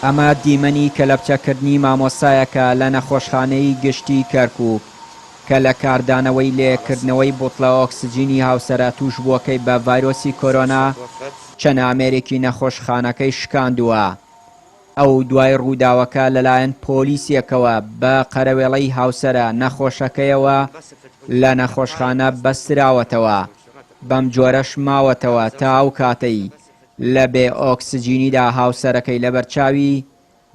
ئەمە دیمەنی کەلەپچەکردنی مامۆستایەکە لە نەخۆشخانەی گشتی کەرکووک کە لە کاردانەوەی لێکردنەوەی بوتڵە ئۆکسجینی هاوسەرە توش بووەکەی بە ڤایرۆسی کۆرۆنا چەند ئامێرێکی نەخۆشخانەکەی شکاندووە. ئەو دوای ڕووداوەکە لەلایەن پۆلیسیەکەوە بە قەرەوێڵەی هاوسەرە نەخۆشەکەیەوە لە نەخۆشخانە بەستراوەتەوە. بەم جۆرەش ماوەتەوە تا ئەو کاتەی لە بێ ئۆکسجینیدا هاوسەرەکەی لەبەرچاوی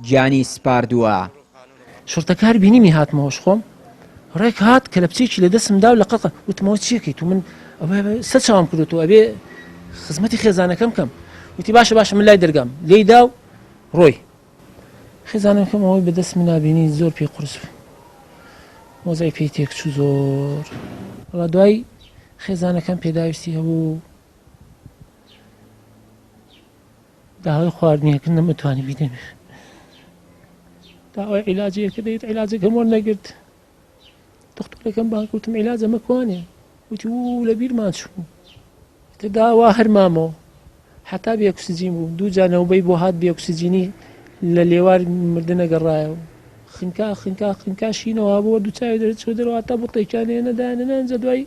گیانی سپاردووە. شڕتەکار بینیمی هاتمەوەش خۆم ڕێک هات کە لە بچێکی لە دەستمدا و لە قەقە وتمەوە چیەکەیت و من سەر چاوم کردوەوە ئەبێ خزمەتی خێزانەکەم کەم وتی باشە من لای دەرگام لێیدا و ڕۆی خێزانەکەم ئەوەی بەدەست من نبینی زۆر پێ قورس مۆزای پێی تێکچوو زۆر وڵا دوای خێزانەکەم پێداویستی هەبوو داوای خواردنیەکە نەمەتوانی بیدەمێ داوای عیلاجەکە دەیت عیلاجەکەم وەرنەگرت دکتۆرەکەم بانکوتم عیلاج ئەمە کوانێ وتی و لە بیرمان چوو داوا هەرمامەوە حتا بێ ئۆکسجین بوو دوو جانەوەبەی بۆ هات بێ ئۆکسجینی لە لێوار مردنە گەڕایەوە خنکا شینەوە بۆ دووچاوی دەرەچۆ دەرەوە تا بوتڵێکیانێ نەدانە ئەنجە دوای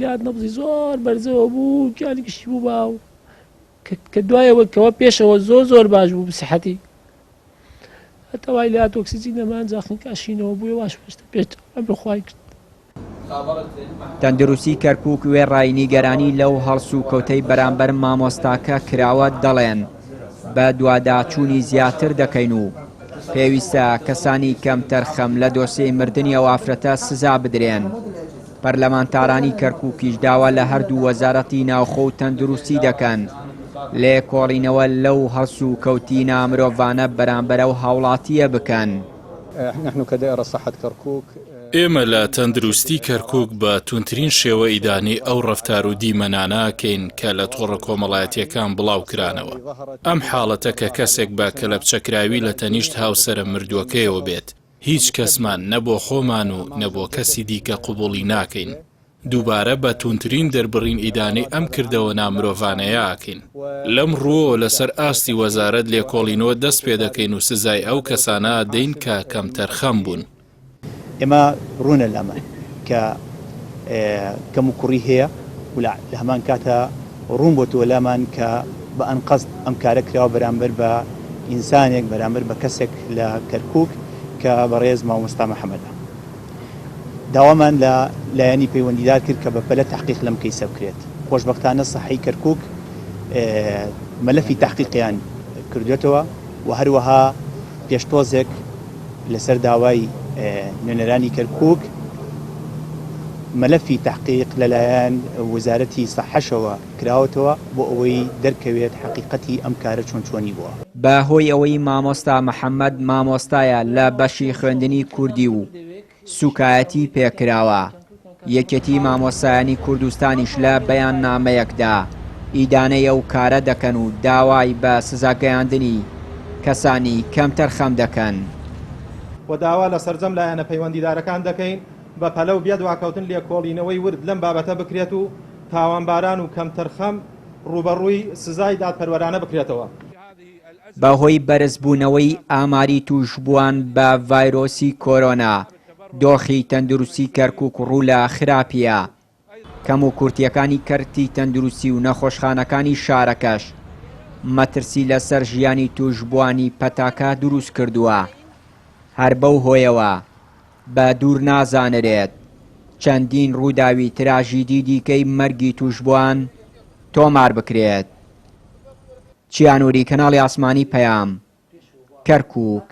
لات نەبزی زۆر بەرزەوە بوو گیانی گشتی بوو باو کە دوایەوە کەوە پێشەوە زۆر باش بوو بسەحەتی هەتا وای لات ئۆکسجین نەمانجا خنکاشینەوە بووی واش پێشتە پێت ئەم بخوای کرد. تەندروستی کەرکووک وێڕای نیگەرانی لەو هەڵس و کەوتەی بەرامبەر مامۆستاکە کراوە دەڵێن بە دوواداچوونی زیاتر دەکەین و پێویستە کەسانی کەمتەر خەم لە دۆسیەی مردنی ئەو ئافرەتە سزا بدرێن. پەرلەمانتارانی کەرکووکیش داوا لە هەردوو وەزارەتی ناوخۆ و تەندروستی دەکەن لێکۆڵینەوە لەو هەڵس و کەوتی نامرۆڤانە بەرامبەر ئەو هاوڵاتیە بکەن. ئێمە لە تەندروستی کەرکووک بە تونترین شێوە ئیدانی ئەو ڕەفتار و دیمەنانەکەین کە لە تۆڕە کۆمەڵایەتیەکان بڵاو کرانەوە. ئەم حاڵەتە کە کەسێک بە کەلەپچەکراوی لە تەنیشت هاوسەرە مردووەکەیەوە بێت هیچ کەسمان نەبۆ خۆمان و نەبۆ کەسی دیکە قوبوڵی ناکەین. دووبارە بە تونترین دەربڕین ئیدانی ئەم کردەوە نامرۆڤانەیە ئاکەین. لەم ڕووە لەسەر ئاستی وەزارەت لێکۆڵینەوە دەست پێ دەکەین و سزای ئەو کەسانە دەین کە کەمتەر خەم بوون. ئێمە ڕوونە لەمە کە کەم و کوڕی هەیە و لە هەمان کاتە ڕوون بۆ تۆ لامان کە بە ئەنقەست ئەم کارە کراوە بەرامبەر بە ئینسانێک بەرامبەر بە کەسێک لە کەرکووک کە بەڕێز مامۆستا محەممەدە. داوامان لە لایەنی پەیوەندیدار کرد کە بەپەلە تحقیق لەم کەیسە بکرێت. خۆشبەختانە سەحەی کەرکووک مەلەفی تحقیقیان کردوێتەوە و هەروەها پێشتۆزێک لەسەر داوای نوێنەرانی کەرکووک مەلەفی تحقیق لەلایەن وەزارەتی سەحەشەوە کراوەتەوە بۆ ئەوەی دەرکەوێت حقیقەتی ئەم کارە چۆنی بووە. بەهۆی ئەوەی مامۆستا محەممەد مامۆستایە لە بەشی خوێندنی کوردی و سوکایەتی پێکراوە یەکێتی مامۆستایانی کوردستانیش لە بەیان نامەیەکدا ئیدانەی ئەو کارە دەکەن و داوای بە سزاگەیاندنی کەسانی کەمتەر خەم دەکەن. و داوا لە سەرجەم لایەنە پەیوەندیدارەکان دەکەین بە پەلە و بێدواکەوتن لێکۆڵینەوەی ورد لەم بابەتە بکرێت و تاوانباران و کەمتەر خەم ڕوبەڕووی سزای دادپەروەرانە بکرێتەوە. بەهۆی بەرزبوونەوەی ئاماری توشبووان بە ڤایرۆسی کۆرۆنا دۆخی تەندروستی کەرکووک ڕوو لە خراپیە. کەم و کورتیەکانی کەرتی تەندروستی و نەخۆشخانەکانی شارەکەش مەترسی لەسەر ژیانی توشبووانی پەتاکە دروست کردووە. هەر بەو هۆیەوە بە دوور نازانرێت چەندین ڕووداوی تراژیدی دیکەی مەرگی توشبووان تۆمار بکرێت. چیانووری کەناڵی ئاسمانی پەیام کەرکووک.